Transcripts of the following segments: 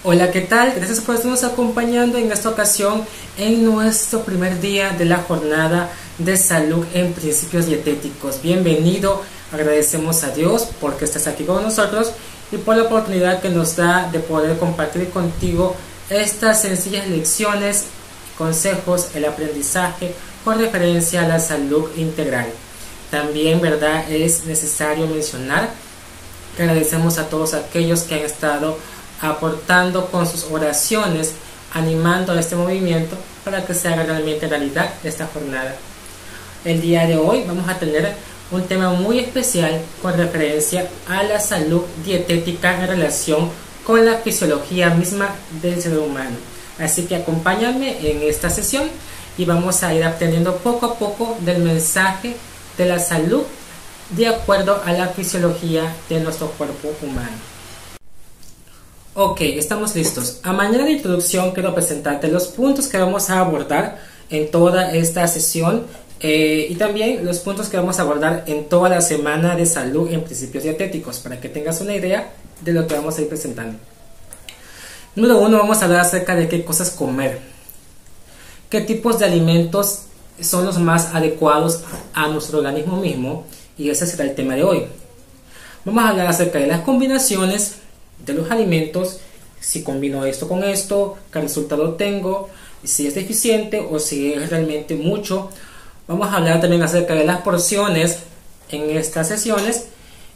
Hola, ¿qué tal? Gracias por estarnos acompañando en esta ocasión en nuestro primer día de la jornada de salud en principios dietéticos. Bienvenido, agradecemos a Dios porque estás aquí con nosotros y por la oportunidad que nos da de poder compartir contigo estas sencillas lecciones, consejos, el aprendizaje con referencia a la salud integral. También, ¿verdad?, es necesario mencionar que agradecemos a todos aquellos que han estado aportando con sus oraciones, animando a este movimiento para que se haga realmente realidad esta jornada. El día de hoy vamos a tener un tema muy especial con referencia a la salud dietética en relación con la fisiología misma del ser humano. Así que acompáñame en esta sesión y vamos a ir aprendiendo poco a poco del mensaje de la salud de acuerdo a la fisiología de nuestro cuerpo humano. Ok, estamos listos. A manera de introducción quiero presentarte los puntos que vamos a abordar en toda esta sesión y también los puntos que vamos a abordar en toda la semana de salud en principios dietéticos para que tengas una idea de lo que vamos a ir presentando. Número 1, vamos a hablar acerca de qué cosas comer, qué tipos de alimentos son los más adecuados a nuestro organismo mismo, y ese será el tema de hoy. Vamos a hablar acerca de las combinaciones de los alimentos, si combino esto con esto, qué resultado tengo, si es deficiente o si es realmente mucho. Vamos a hablar también acerca de las porciones en estas sesiones,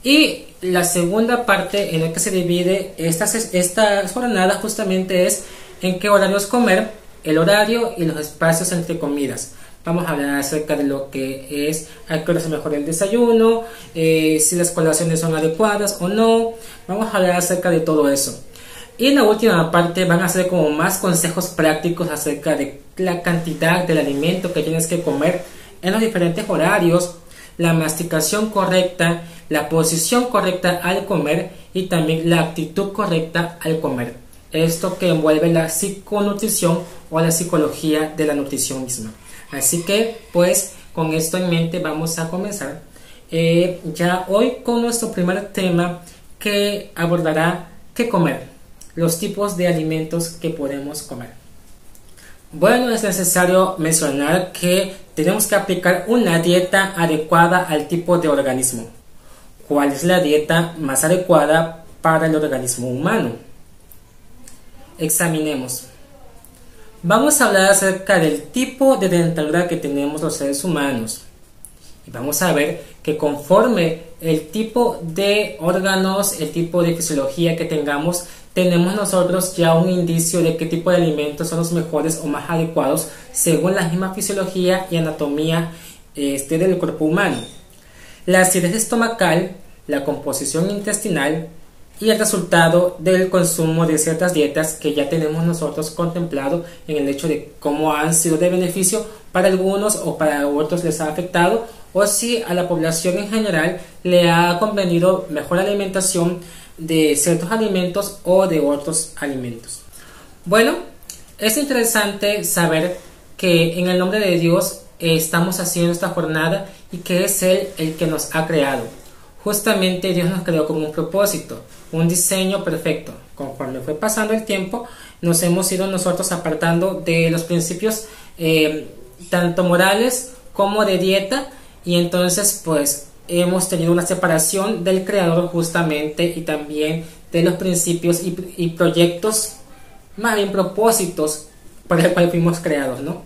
y la segunda parte en la que se divide esta jornada justamente es en qué horarios comer, el horario y los espacios entre comidas. Vamos a hablar acerca de lo que es a qué hora se mejora el desayuno, si las colaciones son adecuadas o no. Vamos a hablar acerca de todo eso. Y en la última parte van a ser como más consejos prácticos acerca de la cantidad del alimento que tienes que comer en los diferentes horarios, la masticación correcta, la posición correcta al comer y también la actitud correcta al comer. Esto que envuelve la psiconutrición o la psicología de la nutrición misma. Así que pues con esto en mente vamos a comenzar ya hoy con nuestro primer tema, que abordará qué comer, los tipos de alimentos que podemos comer. Bueno, es necesario mencionar que tenemos que aplicar una dieta adecuada al tipo de organismo. ¿Cuál es la dieta más adecuada para el organismo humano? Examinemos. Vamos a hablar acerca del tipo de dentadura que tenemos los seres humanos. Y vamos a ver que conforme el tipo de órganos, el tipo de fisiología que tengamos, tenemos nosotros ya un indicio de qué tipo de alimentos son los mejores o más adecuados según la misma fisiología y anatomía del cuerpo humano. La acidez estomacal, la composición intestinal y el resultado del consumo de ciertas dietas que ya tenemos nosotros contemplado en el hecho de cómo han sido de beneficio para algunos o para otros les ha afectado, o si a la población en general le ha convenido mejor alimentación de ciertos alimentos o de otros alimentos. Bueno, es interesante saber que en el nombre de Dios estamos haciendo esta jornada y que es Él el que nos ha creado. Justamente Dios nos creó con un propósito, un diseño perfecto. Conforme fue pasando el tiempo, nos hemos ido nosotros apartando de los principios tanto morales como de dieta, y entonces pues hemos tenido una separación del creador justamente, y también de los principios y proyectos, más bien propósitos para el cual fuimos creados, ¿no?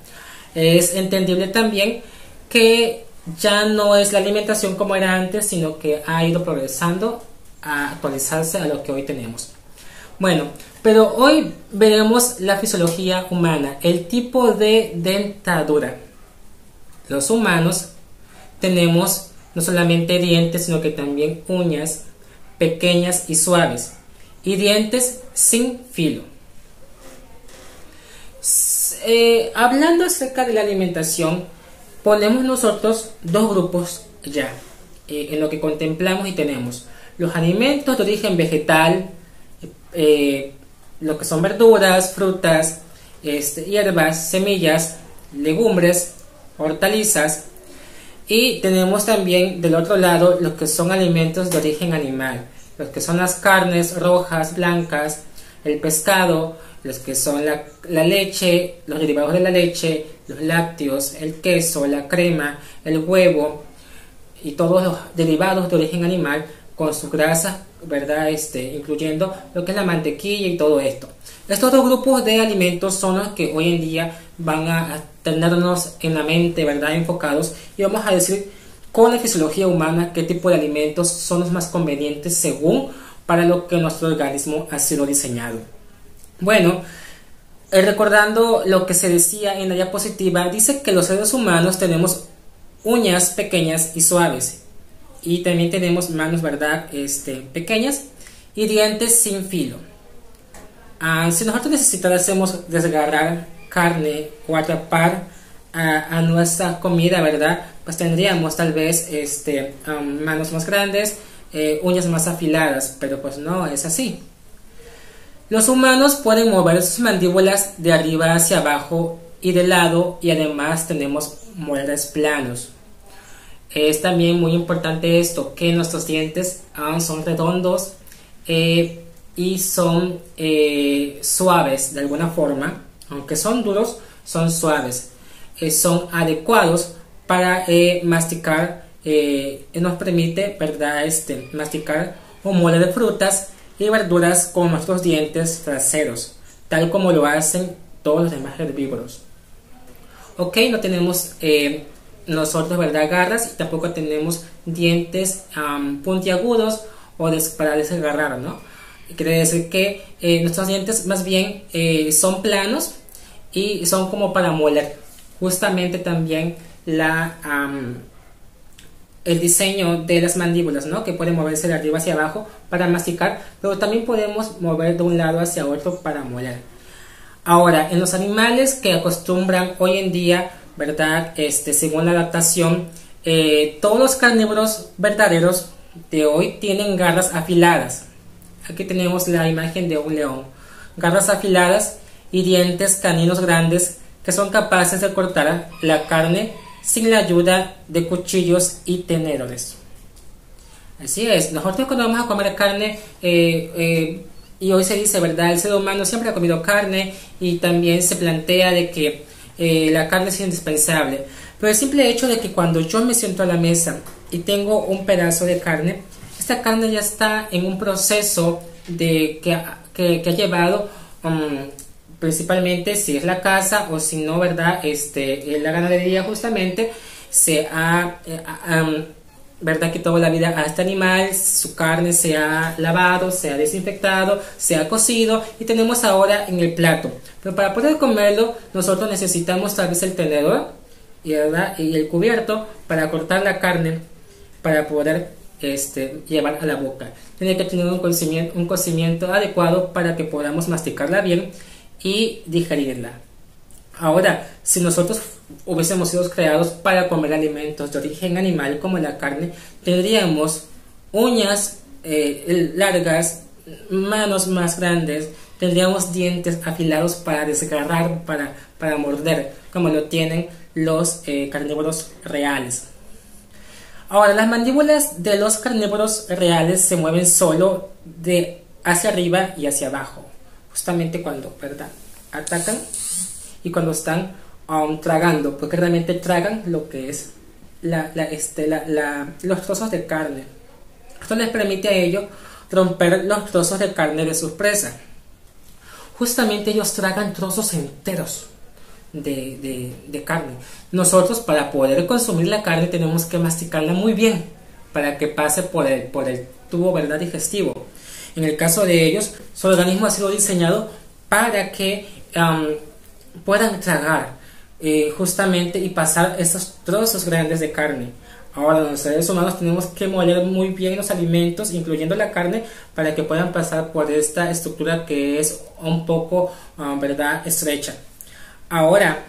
Es entendible también que ya no es la alimentación como era antes, sino que ha ido progresando a actualizarse a lo que hoy tenemos. Bueno, pero hoy veremos la fisiología humana, el tipo de dentadura. Los humanos tenemos no solamente dientes, sino que también uñas pequeñas y suaves, y dientes sin filo. Hablando acerca de la alimentación, ponemos nosotros dos grupos ya en lo que contemplamos, y tenemos los alimentos de origen vegetal, lo que son verduras, frutas, hierbas, semillas, legumbres, hortalizas, y tenemos también del otro lado lo que son alimentos de origen animal, los que son las carnes rojas, blancas, el pescado, los que son la leche, los derivados de la leche, los lácteos, el queso, la crema, el huevo y todos los derivados de origen animal con sus grasas, ¿verdad? Incluyendo lo que es la mantequilla y todo esto. Estos dos grupos de alimentos son los que hoy en día van a tenernos en la mente, ¿verdad? Enfocados, y vamos a decir con la fisiología humana qué tipo de alimentos son los más convenientes según para lo que nuestro organismo ha sido diseñado. Bueno, recordando lo que se decía en la diapositiva, dice que los seres humanos tenemos uñas pequeñas y suaves, y también tenemos manos, ¿verdad? Pequeñas y dientes sin filo. Si nosotros necesitásemos desgarrar carne o atrapar a nuestra comida, ¿verdad? Pues tendríamos tal vez manos más grandes, uñas más afiladas, pero pues no es así. Los humanos pueden mover sus mandíbulas de arriba hacia abajo y de lado, y además tenemos moldes planos. Es también muy importante esto, que nuestros dientes son redondos y son suaves de alguna forma, aunque son duros, son suaves, son adecuados para masticar, nos permite, ¿verdad? Masticar o moler frutas y verduras con nuestros dientes traseros, tal como lo hacen todos los demás herbívoros. Ok, no tenemos nosotros, ¿verdad? Garras, y tampoco tenemos dientes puntiagudos o para desgarrar, ¿no? Quiere decir que nuestros dientes más bien son planos y son como para moler. Justamente también el diseño de las mandíbulas, ¿no? Que pueden moverse de arriba hacia abajo para masticar, pero también podemos mover de un lado hacia otro para moler. Ahora, en los animales que acostumbran hoy en día, ¿verdad? Según la adaptación, todos los carnívoros verdaderos de hoy tienen garras afiladas. Aquí tenemos la imagen de un león. Garras afiladas y dientes caninos grandes que son capaces de cortar la carne sin la ayuda de cuchillos y tenedores. Así es, nosotros cuando vamos a comer carne, y hoy se dice, ¿verdad? El ser humano siempre ha comido carne, y también se plantea de que la carne es indispensable. Pero el simple hecho de que cuando yo me siento a la mesa y tengo un pedazo de carne, esta carne ya está en un proceso que ha llevado, principalmente si es la caza o si no, ¿verdad? La ganadería justamente se ha, ¿verdad? Quitado la vida a este animal, su carne se ha lavado, se ha desinfectado, se ha cocido y tenemos ahora en el plato. Pero para poder comerlo nosotros necesitamos tal vez el tenedor, ¿verdad? Y el cubierto para cortar la carne para poder llevar a la boca. Tiene que tener un cocimiento adecuado para que podamos masticarla bien y digerirla. Ahora, si nosotros hubiésemos sido creados para comer alimentos de origen animal como la carne, tendríamos uñas largas, manos más grandes, tendríamos dientes afilados para desgarrar, para morder, como lo tienen los carnívoros reales. Ahora, las mandíbulas de los carnívoros reales se mueven solo de hacia arriba y hacia abajo, justamente cuando, ¿verdad?, atacan y cuando están tragando, porque realmente tragan lo que es los trozos de carne. Esto les permite a ellos romper los trozos de carne de sus presas. Justamente ellos tragan trozos enteros de carne. Nosotros, para poder consumir la carne, tenemos que masticarla muy bien para que pase por el tubo, ¿verdad?, digestivo. En el caso de ellos, su organismo ha sido diseñado para que puedan tragar justamente y pasar esos trozos grandes de carne. Ahora, los seres humanos tenemos que moler muy bien los alimentos, incluyendo la carne, para que puedan pasar por esta estructura que es un poco, ¿verdad?, estrecha. Ahora,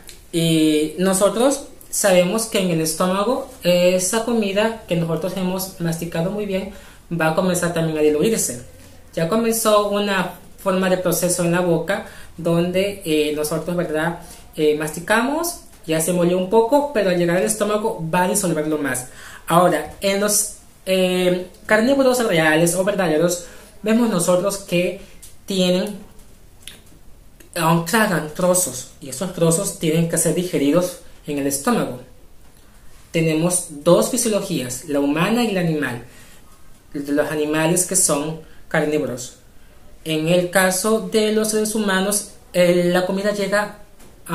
nosotros sabemos que en el estómago esa comida que nosotros hemos masticado muy bien va a comenzar también a diluirse. Ya comenzó una forma de proceso en la boca donde nosotros, ¿verdad?, masticamos, ya se molió un poco, pero al llegar al estómago va a disolverlo más. Ahora, en los carnívoros reales o verdaderos, vemos nosotros que tienen aún tragan trozos y esos trozos tienen que ser digeridos en el estómago. Tenemos dos fisiologías, la humana y la animal. De los animales que son carnívoros. En el caso de los seres humanos, la comida llega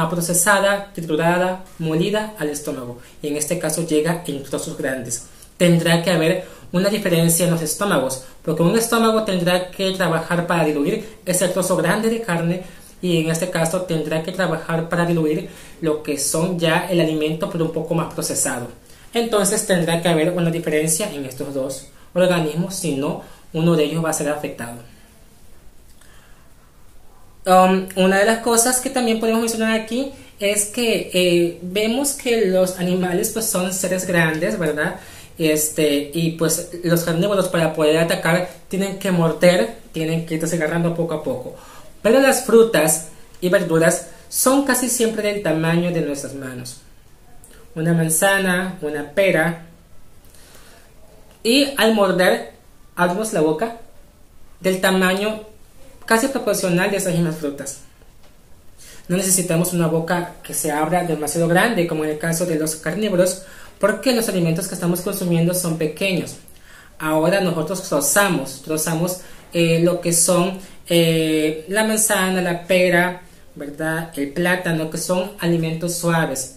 procesada, triturada, molida al estómago. Y en este caso llega en trozos grandes. Tendrá que haber una diferencia en los estómagos, porque un estómago tendrá que trabajar para diluir ese trozo grande de carne, y en este caso tendrá que trabajar para diluir lo que son ya el alimento, pero un poco más procesado. Entonces tendrá que haber una diferencia en estos dos organismos, si no, uno de ellos va a ser afectado. Una de las cosas que también podemos mencionar aquí es que vemos que los animales pues son seres grandes, ¿verdad? Y pues los carnívoros, para poder atacar, tienen que morder, tienen que irse agarrando poco a poco. Pero las frutas y verduras son casi siempre del tamaño de nuestras manos. Una manzana, una pera. Y al morder, abrimos la boca del tamaño casi proporcional de esas mismas frutas. No necesitamos una boca que se abra demasiado grande, como en el caso de los carnívoros, porque los alimentos que estamos consumiendo son pequeños. Ahora nosotros trozamos lo que son la manzana, la pera, ¿verdad? El plátano, que son alimentos suaves.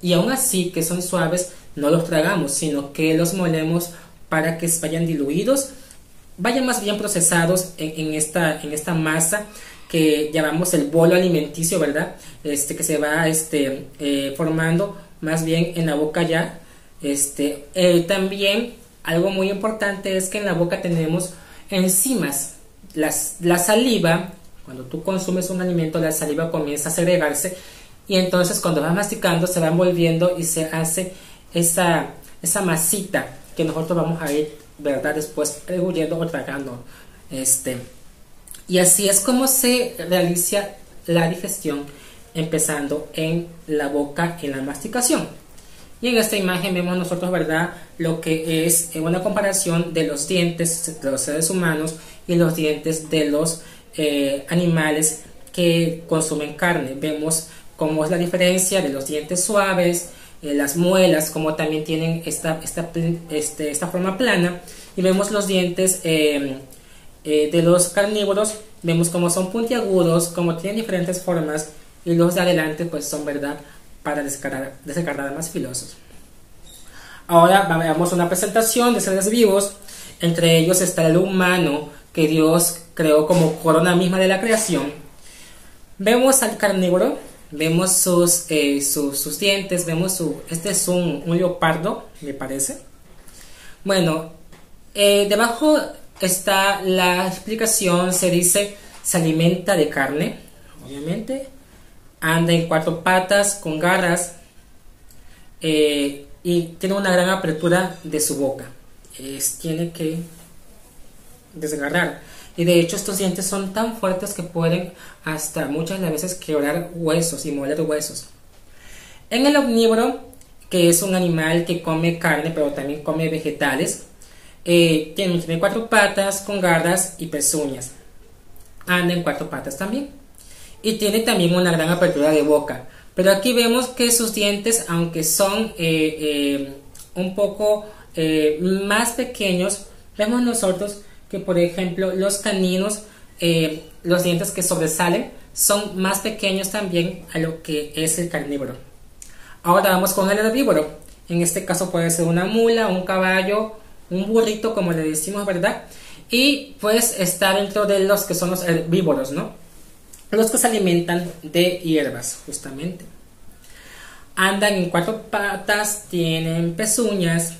Y aún así que son suaves, no los tragamos, sino que los molemos para que vayan diluidos, vayan más bien procesados en esta masa que llamamos el bolo alimenticio, ¿verdad? Que se va formando más bien en la boca ya. También algo muy importante es que en la boca tenemos enzimas. La saliva, cuando tú consumes un alimento, la saliva comienza a segregarse, y entonces cuando vas masticando se va envolviendo y se hace esa masita que nosotros vamos a ir, ¿verdad?, después regullendo o tragando. Y así es como se realiza la digestión, empezando en la boca, en la masticación. Y en esta imagen vemos nosotros, ¿verdad?, lo que es una comparación de los dientes de los seres humanos y los dientes de los animales que consumen carne. Vemos cómo es la diferencia de los dientes suaves, las muelas, como también tienen esta forma plana, y vemos los dientes de los carnívoros, vemos cómo son puntiagudos, cómo tienen diferentes formas, y los de adelante pues son, ¿verdad?, para descargar más filosos. Ahora veamos una presentación de seres vivos. Entre ellos está el humano, que Dios creó como corona misma de la creación. Vemos al carnívoro, vemos sus dientes, vemos este es un leopardo, me parece. Bueno, debajo está la explicación. Se dice: se alimenta de carne, obviamente, anda en cuatro patas con garras, y tiene una gran apertura de su boca. Tiene que desgarrar, y de hecho estos dientes son tan fuertes que pueden hasta muchas de las veces quebrar huesos y moler huesos. En el omnívoro, que es un animal que come carne pero también come vegetales, tiene cuatro patas con garras y pezuñas, anda en cuatro patas también, y tiene también una gran apertura de boca. Pero aquí vemos que sus dientes, aunque son un poco más pequeños, vemos nosotros que, por ejemplo, los caninos, los dientes que sobresalen son más pequeños también a lo que es el carnívoro. Ahora vamos con el herbívoro. En este caso puede ser una mula, un caballo, un burrito, como le decimos, ¿verdad? Y pues está dentro de los que son los herbívoros, ¿no? Los que se alimentan de hierbas, justamente. Andan en cuatro patas, tienen pezuñas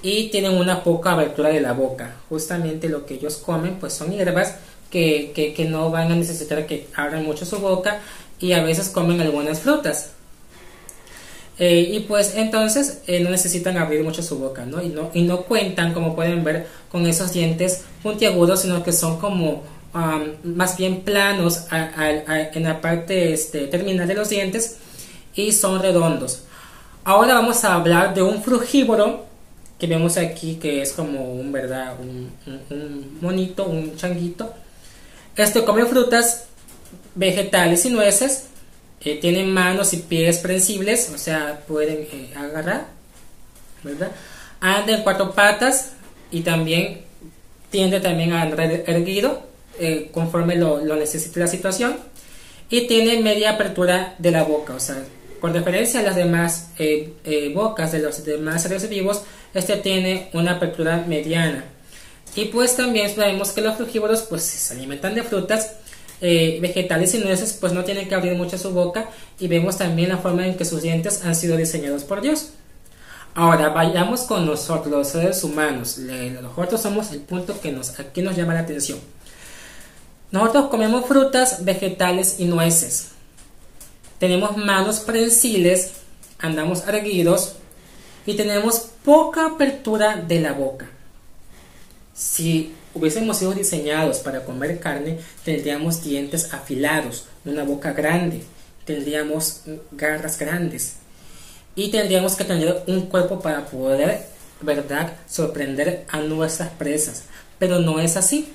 y tienen una poca abertura de la boca. Justamente lo que ellos comen pues son hierbas que no van a necesitar que abran mucho su boca, y a veces comen algunas frutas. Y pues entonces no necesitan abrir mucho su boca, ¿no? Y no cuentan, como pueden ver, con esos dientes puntiagudos, sino que son como más bien planos en la parte terminal de los dientes, y son redondos. Ahora vamos a hablar de un frugívoro que vemos aquí, que es como un monito, un changuito. Come frutas vegetales y nueces. Tienen manos y pies prensibles, o sea, pueden agarrar, ¿verdad? Anda en cuatro patas y también tiende también a andar erguido conforme lo necesite la situación, y tiene media apertura de la boca, o sea, con referencia a las demás bocas de los demás seres vivos, este tiene una apertura mediana. Y pues también sabemos que los frugívoros pues se alimentan de frutas, vegetales y nueces, pues no tienen que abrir mucho su boca, y vemos también la forma en que sus dientes han sido diseñados por Dios. Ahora vayamos con nosotros, los seres humanos. Nosotros somos el punto que aquí nos llama la atención. Nosotros comemos frutas, vegetales y nueces. Tenemos manos prensiles, andamos erguidos y tenemos poca apertura de la boca. Si hubiésemos sido diseñados para comer carne, tendríamos dientes afilados, una boca grande, tendríamos garras grandes y tendríamos que tener un cuerpo para poder, ¿verdad?, sorprender a nuestras presas. Pero no es así.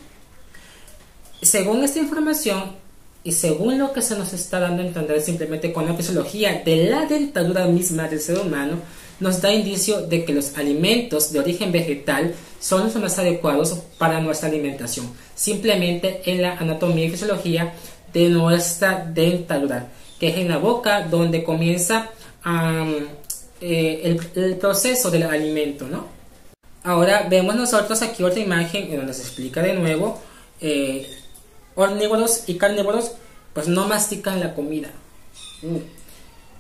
Según esta información y según lo que se nos está dando a entender simplemente con la fisiología de la dentadura misma del ser humano, nos da indicio de que los alimentos de origen vegetal son los más adecuados para nuestra alimentación, simplemente en la anatomía y fisiología de nuestra dentadura, que es en la boca donde comienza el proceso del alimento, ¿no? Ahora vemos nosotros aquí otra imagen en donde se explica de nuevo. Omnívoros y carnívoros pues no mastican la comida,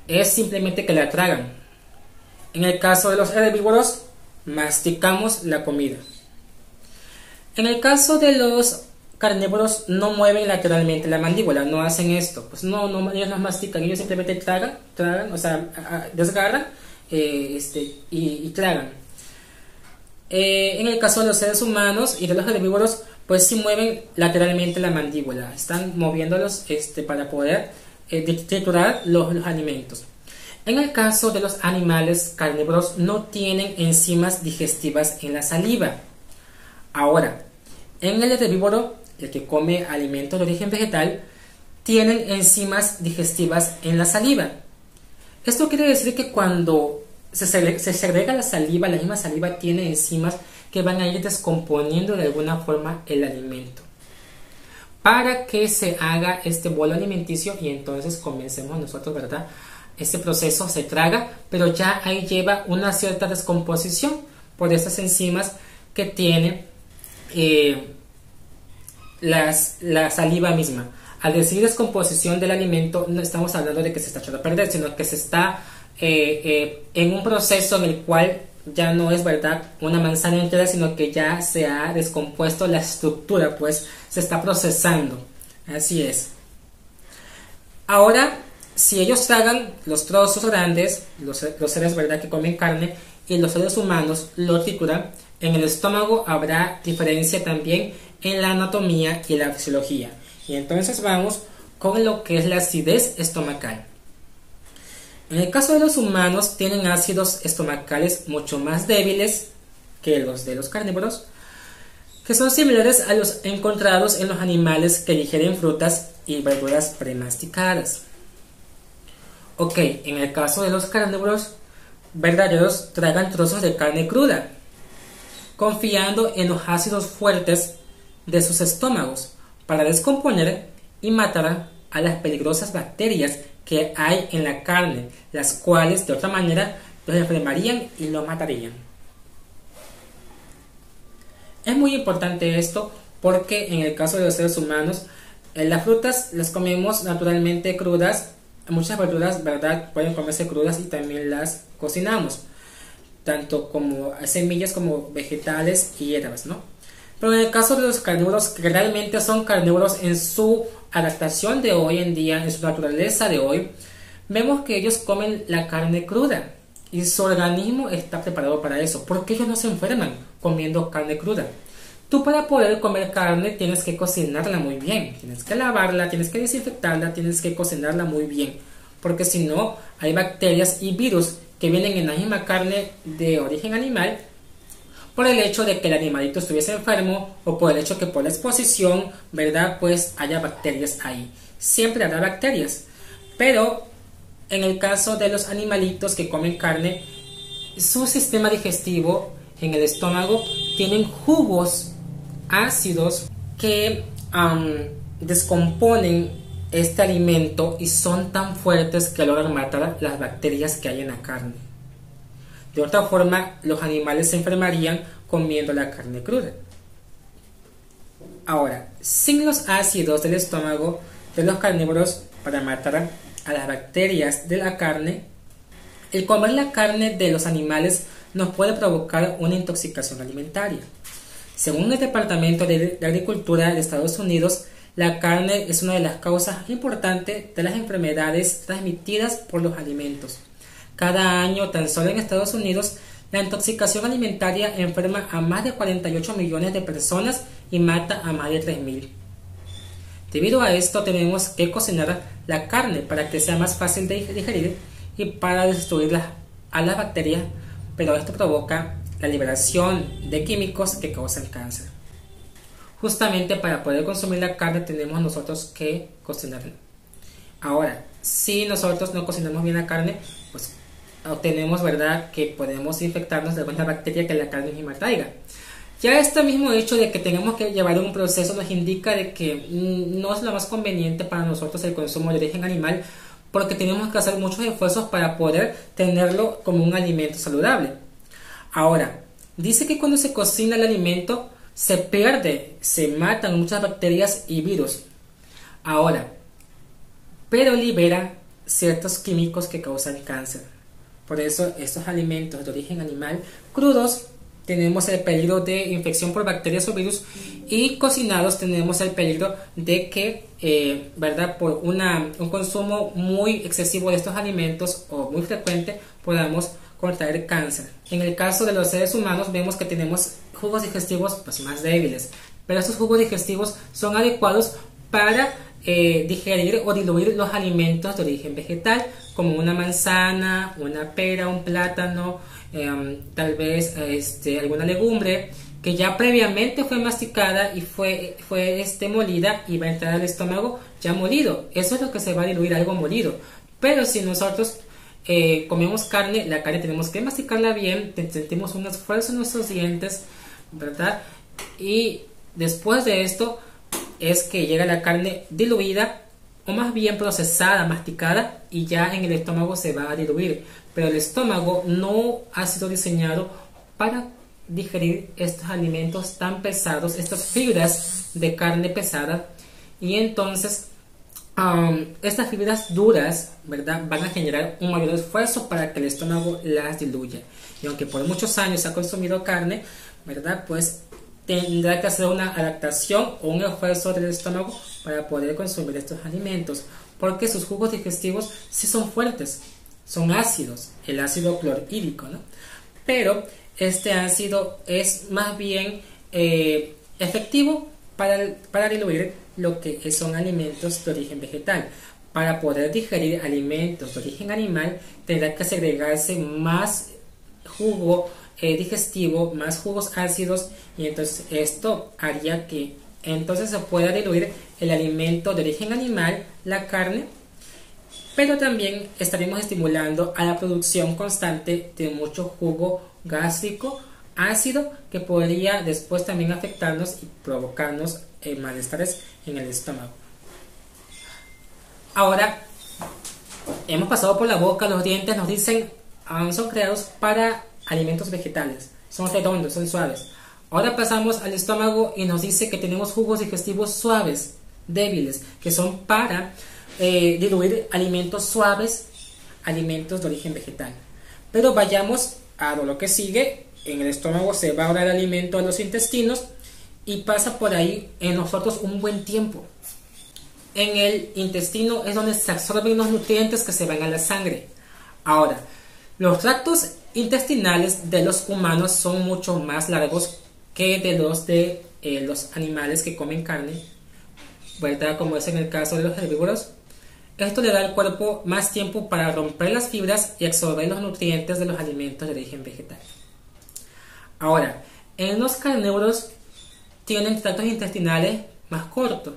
es simplemente que la tragan. En el caso de los herbívoros, masticamos la comida. En el caso de los carnívoros, no mueven lateralmente la mandíbula, no hacen esto, pues no, ellos no mastican, ellos simplemente tragan, o sea, desgarran y tragan. En el caso de los seres humanos y de los herbívoros, pues sí mueven lateralmente la mandíbula, están moviéndolos para poder triturar los alimentos. En el caso de los animales carnívoros, no tienen enzimas digestivas en la saliva. Ahora, en el herbívoro, el que come alimentos de origen vegetal, tienen enzimas digestivas en la saliva. Esto quiere decir que cuando se segrega la saliva, la misma saliva tiene enzimas que van a ir descomponiendo de alguna forma el alimento para que se haga este bolo alimenticio y entonces comencemos nosotros, ¿verdad? Este proceso se traga, pero ya ahí lleva una cierta descomposición por estas enzimas que tiene la saliva misma. Al decir descomposición del alimento, no estamos hablando de que se está echando a perder, sino que se está en un proceso en el cual ya no es, verdad, una manzana entera, sino que ya se ha descompuesto la estructura, pues se está procesando. Así es. Ahora, si ellos tragan los trozos grandes, los seres, verdad, que comen carne, y los seres humanos lo trituran, en el estómago habrá diferencia también en la anatomía y la fisiología. Y entonces vamos con lo que es la acidez estomacal. En el caso de los humanos, tienen ácidos estomacales mucho más débiles que los de los carnívoros, que son similares a los encontrados en los animales que digieren frutas y verduras premasticadas. Ok, en el caso de los carnívoros verdaderos, tragan trozos de carne cruda, confiando en los ácidos fuertes de sus estómagos para descomponer y matar a las peligrosas bacterias que hay en la carne, las cuales de otra manera los enfermarían y los matarían. Es muy importante esto porque en el caso de los seres humanos, las frutas las comemos naturalmente crudas, muchas verduras, ¿verdad?, pueden comerse crudas y también las cocinamos, tanto como semillas como vegetales y hierbas, ¿no? Pero en el caso de los carnívoros, que realmente son carnívoros en su adaptación de hoy en día, en su naturaleza de hoy, vemos que ellos comen la carne cruda y su organismo está preparado para eso, porque ellos no se enferman comiendo carne cruda. Tú, para poder comer carne, tienes que cocinarla muy bien, tienes que lavarla, tienes que desinfectarla, tienes que cocinarla muy bien, porque si no, hay bacterias y virus que vienen en la misma carne de origen animal, por el hecho de que el animalito estuviese enfermo o por el hecho que por la exposición, ¿verdad? Pues haya bacterias ahí. Siempre habrá bacterias, pero en el caso de los animalitos que comen carne, su sistema digestivo en el estómago tienen jugos ácidos que descomponen este alimento y son tan fuertes que logran matar las bacterias que hay en la carne. De otra forma, los animales se enfermarían comiendo la carne cruda. Ahora, sin los ácidos del estómago de los carnívoros para matar a las bacterias de la carne, el comer la carne de los animales nos puede provocar una intoxicación alimentaria. Según el Departamento de Agricultura de Estados Unidos, la carne es una de las causas importantes de las enfermedades transmitidas por los alimentos. Cada año, tan solo en Estados Unidos, la intoxicación alimentaria enferma a más de 48 millones de personas y mata a más de 3.000. Debido a esto, tenemos que cocinar la carne para que sea más fácil de digerir y para destruir a las bacterias, pero esto provoca la liberación de químicos que causan cáncer. Justamente para poder consumir la carne tenemos nosotros que cocinarla. Ahora, si nosotros no cocinamos bien la carne, pues obtenemos, ¿verdad?, que podemos infectarnos de alguna bacteria que la carne misma traiga. Ya este mismo hecho de que tenemos que llevar un proceso nos indica de que no es lo más conveniente para nosotros el consumo de origen animal, porque tenemos que hacer muchos esfuerzos para poder tenerlo como un alimento saludable. Ahora, dice que cuando se cocina el alimento se pierde, se matan muchas bacterias y virus. Ahora, pero libera ciertos químicos que causan cáncer. Por eso estos alimentos de origen animal crudos tenemos el peligro de infección por bacterias o virus, y cocinados tenemos el peligro de que, ¿verdad?, por un consumo muy excesivo de estos alimentos o muy frecuente podamos contraer cáncer. En el caso de los seres humanos vemos que tenemos jugos digestivos pues más débiles, pero estos jugos digestivos son adecuados para digerir o diluir los alimentos de origen vegetal, como una manzana, una pera, un plátano, tal vez alguna legumbre que ya previamente fue masticada y fue molida y va a entrar al estómago ya molido. Eso es lo que se va a diluir, algo molido. Pero si nosotros comemos carne, la carne tenemos que masticarla bien, sentimos un esfuerzo en nuestros dientes, ¿verdad? Y después de esto es que llega la carne diluida, o más bien procesada, masticada, y ya en el estómago se va a diluir. Pero el estómago no ha sido diseñado para digerir estos alimentos tan pesados, estas fibras de carne pesada, y entonces estas fibras duras, ¿verdad?, van a generar un mayor esfuerzo para que el estómago las diluya. Y aunque por muchos años se ha consumido carne, ¿verdad?, pues tendrá que hacer una adaptación o un esfuerzo del estómago para poder consumir estos alimentos, porque sus jugos digestivos sí son fuertes, son ácidos, el ácido clorhídrico, ¿no? Pero este ácido es más bien efectivo para diluir lo que son alimentos de origen vegetal. Para poder digerir alimentos de origen animal tendrá que segregarse más jugo digestivo, más jugos ácidos, y entonces esto haría que entonces se pueda diluir el alimento de origen animal, la carne, pero también estaremos estimulando a la producción constante de mucho jugo gástrico ácido que podría después también afectarnos y provocarnos malestares en el estómago. Ahora, hemos pasado por la boca, los dientes nos dicen son creados para alimentos vegetales, son redondos, son suaves. Ahora pasamos al estómago y nos dice que tenemos jugos digestivos suaves, débiles, que son para diluir alimentos suaves, alimentos de origen vegetal. Pero vayamos a lo que sigue. En el estómago se va ahora el alimento a los intestinos y pasa por ahí en nosotros un buen tiempo. En el intestino es donde se absorben los nutrientes que se van a la sangre. Ahora, los tractos intestinales de los humanos son mucho más largos que de los animales que comen carne, ¿verdad?, como es en el caso de los herbívoros. Esto le da al cuerpo más tiempo para romper las fibras y absorber los nutrientes de los alimentos de origen vegetal. Ahora, En los carnívoros tienen tractos intestinales más cortos,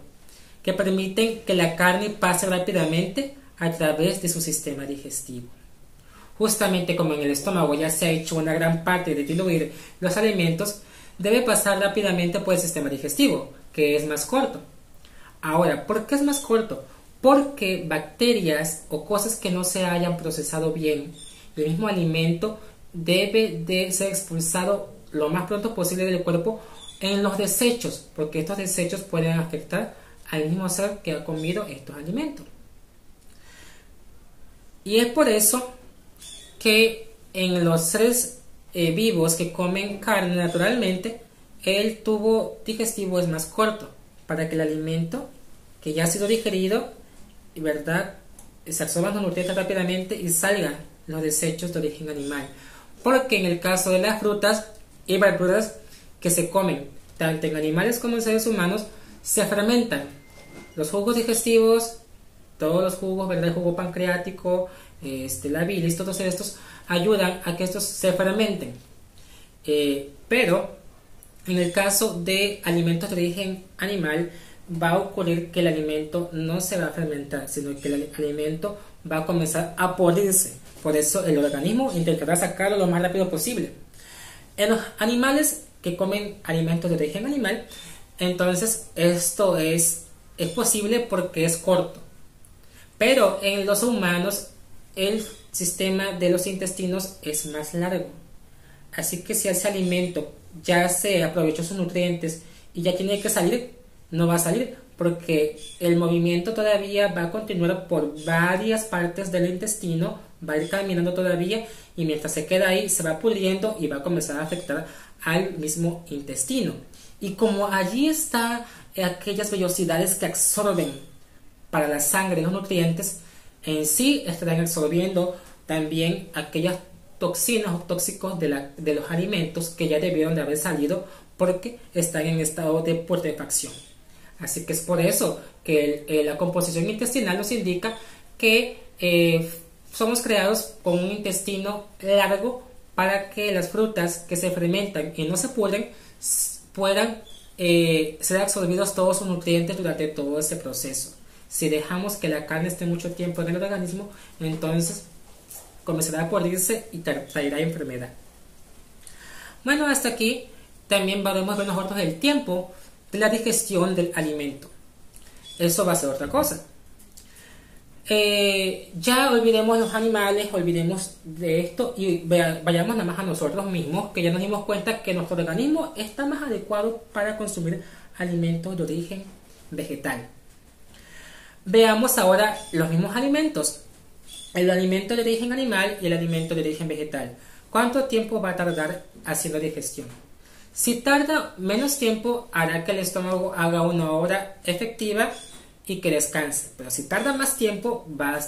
que permiten que la carne pase rápidamente a través de su sistema digestivo. Justamente como en el estómago ya se ha hecho una gran parte de diluir los alimentos, debe pasar rápidamente por el sistema digestivo, que es más corto. Ahora, ¿por qué es más corto? Porque bacterias o cosas que no se hayan procesado bien, el mismo alimento debe de ser expulsado lo más pronto posible del cuerpo en los desechos, porque estos desechos pueden afectar al mismo ser que ha comido estos alimentos. Y es por eso que en los seres vivos que comen carne naturalmente, el tubo digestivo es más corto, para que el alimento que ya ha sido digerido, ¿verdad?, se absorban los nutrientes rápidamente y salgan los desechos de origen animal. Porque en el caso de las frutas y verduras que se comen tanto en animales como en seres humanos, se fermentan. Los jugos digestivos, todos los jugos, ¿verdad?, el jugo pancreático, la bilis, todos estos ayudan a que estos se fermenten. Pero en el caso de alimentos de origen animal, va a ocurrir que el alimento no se va a fermentar, sino que el alimento va a comenzar a podrirse. Por eso el organismo intentará sacarlo lo más rápido posible. En los animales que comen alimentos de origen animal, entonces esto es posible porque es corto. Pero en los humanos el sistema de los intestinos es más largo. Así que si ese alimento ya se aprovechó sus nutrientes y ya tiene que salir, no va a salir porque el movimiento todavía va a continuar por varias partes del intestino, va a ir caminando todavía y mientras se queda ahí se va pudriendo y va a comenzar a afectar al mismo intestino. Y como allí están aquellas vellosidades que absorben para la sangre los nutrientes, en sí estarán absorbiendo también aquellas toxinas o tóxicos de los alimentos que ya debieron de haber salido porque están en estado de putrefacción. Así que es por eso que la composición intestinal nos indica que somos creados con un intestino largo para que las frutas que se fermentan y no se pudren puedan ser absorbidos todos sus nutrientes durante todo ese proceso. Si dejamos que la carne esté mucho tiempo en el organismo, entonces comenzará a pudrirse y traerá enfermedad. Bueno, hasta aquí también podemos ver nosotros el tiempo de la digestión del alimento. Eso va a ser otra cosa. Ya olvidemos los animales, olvidemos de esto y vayamos nada más a nosotros mismos, que ya nos dimos cuenta que nuestro organismo está más adecuado para consumir alimentos de origen vegetal. Veamos ahora los mismos alimentos, el alimento de origen animal y el alimento de origen vegetal. ¿Cuánto tiempo va a tardar haciendo digestión? Si tarda menos tiempo, hará que el estómago haga una obra efectiva y que descanse. Pero si tarda más tiempo, va a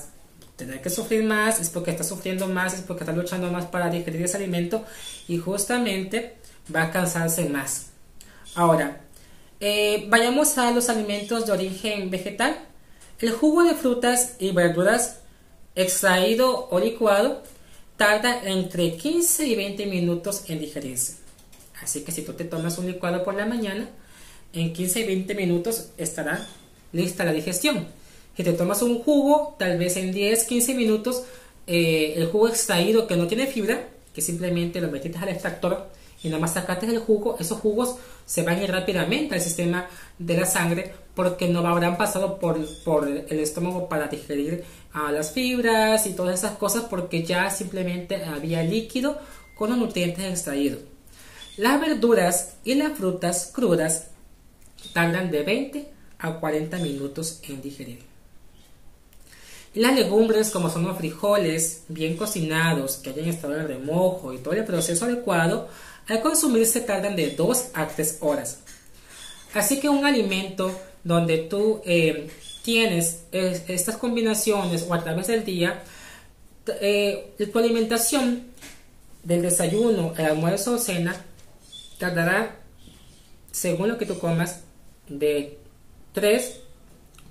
tener que sufrir más, es porque está sufriendo más, es porque está luchando más para digerir ese alimento y justamente va a cansarse más. Ahora, vayamos a los alimentos de origen vegetal. El jugo de frutas y verduras extraído o licuado tarda entre 15 y 20 minutos en digerirse. Así que si tú te tomas un licuado por la mañana, en 15 y 20 minutos estará lista la digestión. Si te tomas un jugo, tal vez en 10-15 minutos, el jugo extraído que no tiene fibra, que simplemente lo metiste al extractor y nada más sacaste el jugo, esos jugos se van a ir rápidamente al sistema de la sangre porque no habrán pasado por el estómago para digerir las fibras y todas esas cosas, porque ya simplemente había líquido con los nutrientes extraídos. Las verduras y las frutas crudas tardan de 20 a 40 minutos en digerir. Y las legumbres, como son los frijoles bien cocinados, que hayan estado en remojo y todo el proceso adecuado, al consumirse tardan de 2 a 3 horas. Así que un alimento donde tú tienes estas combinaciones o a través del día, tu alimentación del desayuno, el almuerzo o cena tardará, según lo que tú comas, de 3,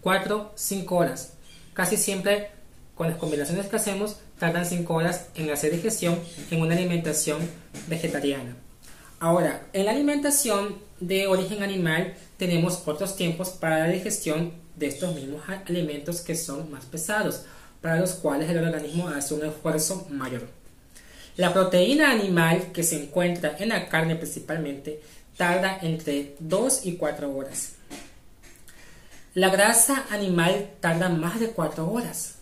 4, 5 horas. Casi siempre con las combinaciones que hacemos tardan 5 horas en hacer digestión en una alimentación vegetariana. Ahora, en la alimentación de origen animal tenemos otros tiempos para la digestión de estos mismos alimentos que son más pesados, para los cuales el organismo hace un esfuerzo mayor. La proteína animal que se encuentra en la carne principalmente tarda entre 2 y 4 horas. La grasa animal tarda más de 4 horas.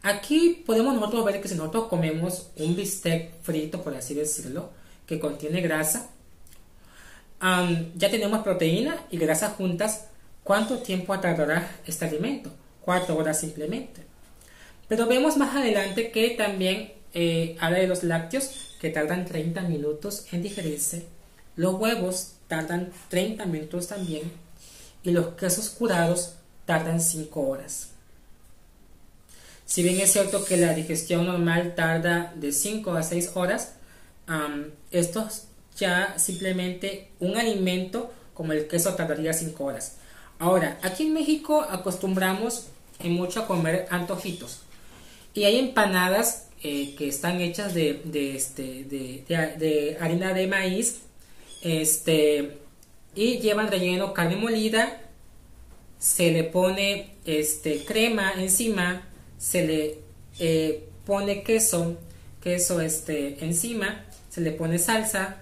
Aquí podemos nosotros ver que si nosotros comemos un bistec frito, por así decirlo, que contiene grasa, ya tenemos proteína y grasa juntas. ¿Cuánto tiempo tardará este alimento? 4 horas simplemente. Pero vemos más adelante que también habla de los lácteos, que tardan 30 minutos en digerirse. Los huevos tardan 30 minutos también. Y los quesos curados tardan 5 horas. Si bien es cierto que la digestión normal tarda de 5 a 6 horas, esto ya simplemente un alimento como el queso tardaría 5 horas. Ahora, aquí en México acostumbramos mucho a comer antojitos. Y hay empanadas que están hechas de harina de maíz, y llevan relleno carne molida, se le pone crema encima, se le pone queso encima, se le pone salsa,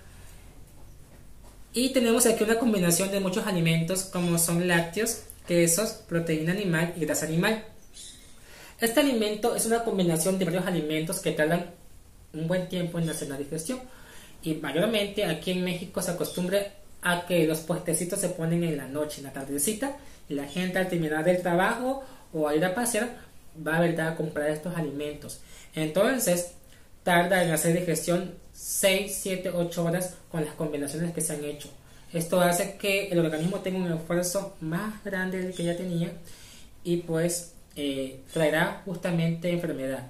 y tenemos aquí una combinación de muchos alimentos como son lácteos, quesos, proteína animal y grasa animal. Este alimento es una combinación de varios alimentos que tardan un buen tiempo en hacer la digestión, y mayormente aquí en México se acostumbra a que los puestecitos se ponen en la noche, en la tardecita, y la gente al terminar del trabajo o a ir a pasear va a comprar estos alimentos. Entonces tarda en hacer digestión 6, 7, 8 horas con las combinaciones que se han hecho. Esto hace que el organismo tenga un esfuerzo más grande del que ya tenía, y pues traerá justamente enfermedad.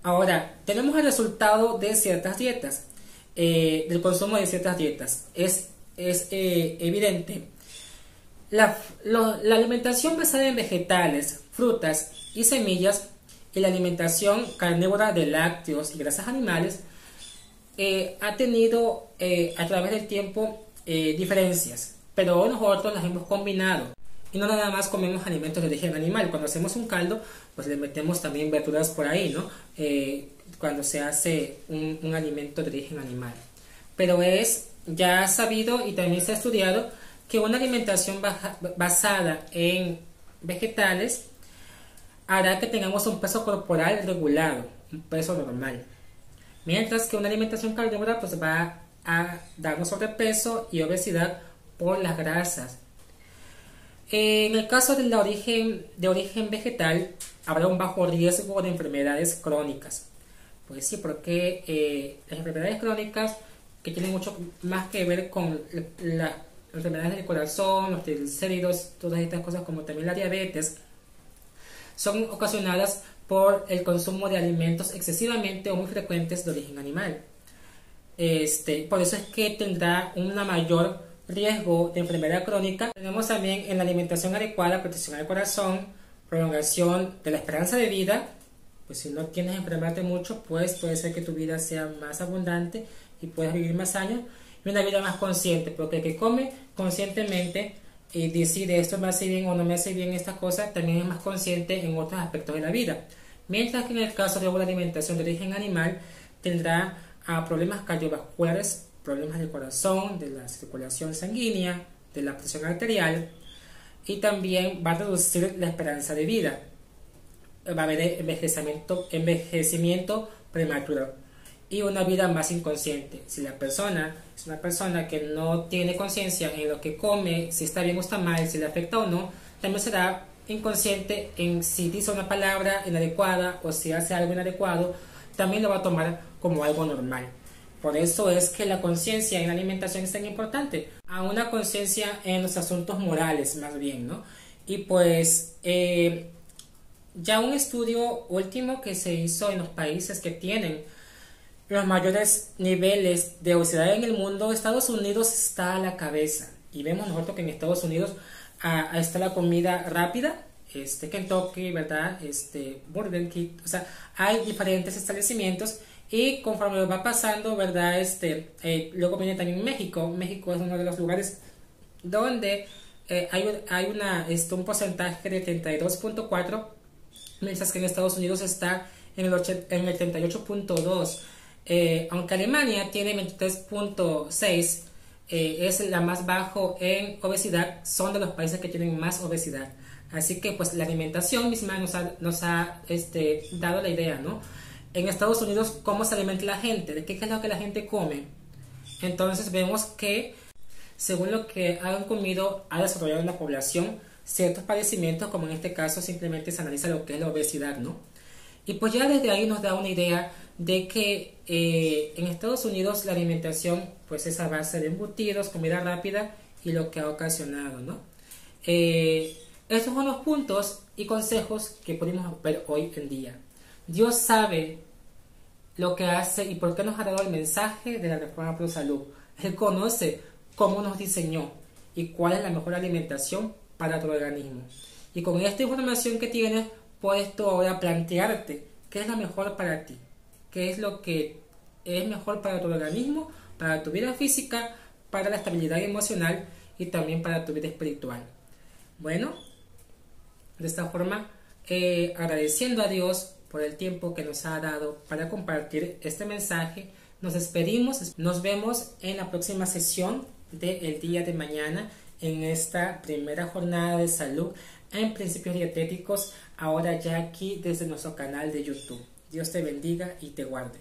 Ahora, tenemos el resultado de ciertas dietas, del consumo de ciertas dietas. Es evidente. La alimentación basada en vegetales, frutas y semillas, y la alimentación carnívora de lácteos y grasas animales ha tenido a través del tiempo diferencias, pero nosotros las hemos combinado. Y no nada más comemos alimentos de origen animal. Cuando hacemos un caldo, pues le metemos también verduras por ahí, ¿no? Cuando se hace un alimento de origen animal. Pero es ya sabido y también se ha estudiado que una alimentación basada en vegetales hará que tengamos un peso corporal regulado, un peso normal. Mientras que una alimentación carnívora pues va a darnos sobrepeso y obesidad por las grasas. En el caso de origen vegetal, habrá un bajo riesgo de enfermedades crónicas. Pues sí, porque las enfermedades crónicas, que tienen mucho más que ver con las enfermedades del corazón, los triglicéridos, todas estas cosas, como también la diabetes, son ocasionadas por el consumo de alimentos excesivamente o muy frecuentes de origen animal. Por eso es que tendrá una mayor riesgo de enfermedad crónica. Tenemos también en la alimentación adecuada protección al corazón, prolongación de la esperanza de vida. Pues si no tienes que enfermarte mucho, pues puede ser que tu vida sea más abundante y puedas vivir más años, y una vida más consciente, porque el que come conscientemente y decide esto me hace bien o no me hace bien esta cosa, también es más consciente en otros aspectos de la vida. Mientras que en el caso de una alimentación de origen animal tendrá problemas cardiovasculares, problemas del corazón, de la circulación sanguínea, de la presión arterial, y también va a reducir la esperanza de vida. Va a haber envejecimiento prematuro y una vida más inconsciente. Si la persona es una persona que no tiene conciencia en lo que come, si está bien o está mal, si le afecta o no, también será inconsciente en si dice una palabra inadecuada o si hace algo inadecuado, también lo va a tomar como algo normal. Por eso es que la conciencia en la alimentación es tan importante, a una conciencia en los asuntos morales más bien, ¿no? Y pues ya un estudio último que se hizo en los países que tienen los mayores niveles de obesidad en el mundo, Estados Unidos está a la cabeza. Y vemos nosotros que en Estados Unidos está la comida rápida, Kentucky, ¿verdad? Burger King, o sea, hay diferentes establecimientos Y conforme va pasando, ¿verdad? Luego viene también México. México es uno de los lugares donde un porcentaje de 32.4, mientras que en Estados Unidos está en el 38.2. Aunque Alemania tiene 23.6, es la más bajo en obesidad, son de los países que tienen más obesidad. Así que pues la alimentación misma nos ha dado la idea, ¿no? En Estados Unidos, ¿cómo se alimenta la gente? ¿De qué es lo que la gente come? Entonces vemos que según lo que han comido ha desarrollado en la población ciertos padecimientos, como en este caso simplemente se analiza lo que es la obesidad, ¿no? Y pues ya desde ahí nos da una idea de que en Estados Unidos la alimentación pues es a base de embutidos, comida rápida y lo que ha ocasionado, ¿no? Estos son los puntos y consejos que podemos ver hoy en día. Dios sabe lo que hace y por qué nos ha dado el mensaje de la Reforma Pro Salud. Él conoce cómo nos diseñó y cuál es la mejor alimentación para tu organismo. Y con esta información que tienes, puedes tú ahora plantearte qué es lo mejor para ti, qué es lo que es mejor para tu organismo, para tu vida física, para la estabilidad emocional y también para tu vida espiritual. Bueno, de esta forma, agradeciendo a Dios por el tiempo que nos ha dado para compartir este mensaje, nos despedimos. Nos vemos en la próxima sesión del día de mañana en esta primera jornada de salud en principios dietéticos, ahora ya aquí desde nuestro canal de YouTube. Dios te bendiga y te guarde.